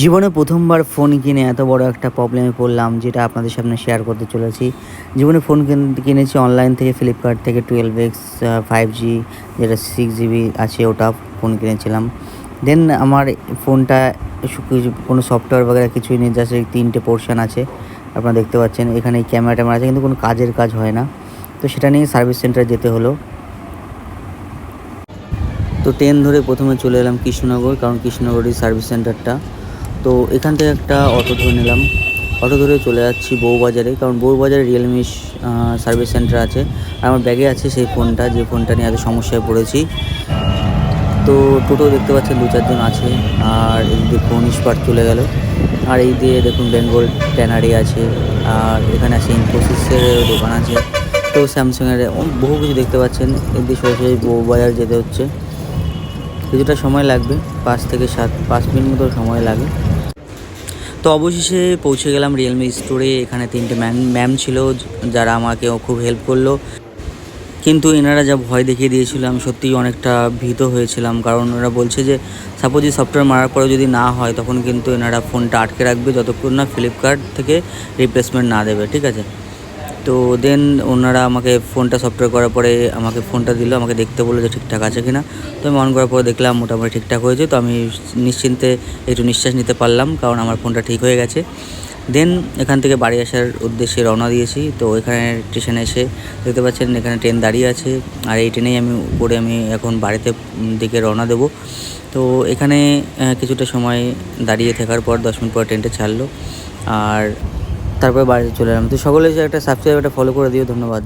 জীবনে প্রথমবার ফোন কিনে এত বড় একটা প্রবলেমে পড়লাম, যেটা আপনাদের সামনে শেয়ার করতে চলেছি। জীবনে ফোন কিনেছি অনলাইন থেকে, ফ্লিপকার্ট থেকে 12X 5G, যেটা 6GB আছে, ওটা ফোন কিনেছিলাম। দেন আমার ফোনটা কিছু কোনো সফটওয়্যার বগেরা কিছুই নেই, জাস্ট এই 3টে পোর্শন আছে আপনারা দেখতে পাচ্ছেন। এখানে ক্যামেরা ট্যামেরা আছে, কিন্তু কোনো কাজের কাজ হয় না। তো সেটা নিয়ে সার্ভিস সেন্টারে যেতে হলো। তো ট্রেন ধরে প্রথমে চলে এলাম কৃষ্ণনগর, কারণ কৃষ্ণনগরই সার্ভিস সেন্টারটা। তো এখান থেকে একটা অটো ধরে নিলাম। অটো ধরে চলে যাচ্ছি বউবাজারে, কারণ বউবাজারে রিয়েলমি সার্ভিস সেন্টার আছে। আর আমার ব্যাগে আছে সেই ফোনটা, যে ফোনটা নিয়ে এত সমস্যায় পড়েছি। তো টোটো দেখতে পাচ্ছেন 2-4 জন আছে। আর এই দেখুন ইস্পাত চলে গেল। আর এই দিয়ে দেখুন বেঙ্গল ট্যানারি আছে। আর এখানে আছে ইনফোসিসের দোকান আছে। তো স্যামসাংয়ের বহু কিছু দেখতে পাচ্ছেন। এর দিয়ে সরাসরি বউবাজার যেতে হচ্ছে। কিছুটা সময় লাগবে, 5 মিনিট মতো সময় লাগে। তো অবশেষে পৌঁছে গেলাম রিয়েলমি স্টোরে। এখানে 3টে ম্যাম ছিল, যারা আমাকে খুব হেল্প করলো। কিন্তু এনারা যা ভয় দেখিয়ে দিয়েছিল, আমি সত্যিই অনেকটা ভীত হয়েছিলাম। কারণ ওরা বলছে যে সাপোজ এই সফটওয়্যার মারার পরে যদি না হয়, তখন কিন্তু এনারা ফোনটা আটকে রাখবে যতক্ষণ না ফ্লিপকার্ট থেকে রিপ্লেসমেন্ট না দেবে, ঠিক আছে। তো দেন ওনারা আমাকে ফোনটা সফটওয়্যার করার পরে আমাকে ফোনটা দিল, আমাকে দেখতে বললো যে ঠিকঠাক আছে কিনা। তো আমি অন করার পরে দেখলাম মোটামুটি ঠিকঠাক হয়েছে। তো আমি নিশ্চিন্তে একটু নিঃশ্বাস নিতে পারলাম, কারণ আমার ফোনটা ঠিক হয়ে গেছে। দেন এখান থেকে বাড়ি আসার উদ্দেশ্যে রওনা দিয়েছি। তো এখানে স্টেশনে এসে দেখতে পাচ্ছেন এখানে ট্রেন দাঁড়িয়ে আছে। আর এই ট্রেনেই আমি এখন বাড়িতে দিকে রওনা দেবো। তো এখানে কিছুটা সময় দাঁড়িয়ে থাকার পর 10 মিনিট পর ট্রেনটা ছাড়লো। আর তারপরে বাড়িতে চলে এলাম। তো সকলে যে একটা সাবস্ক্রাইব, একটা ফলো করে দিও। ধন্যবাদ।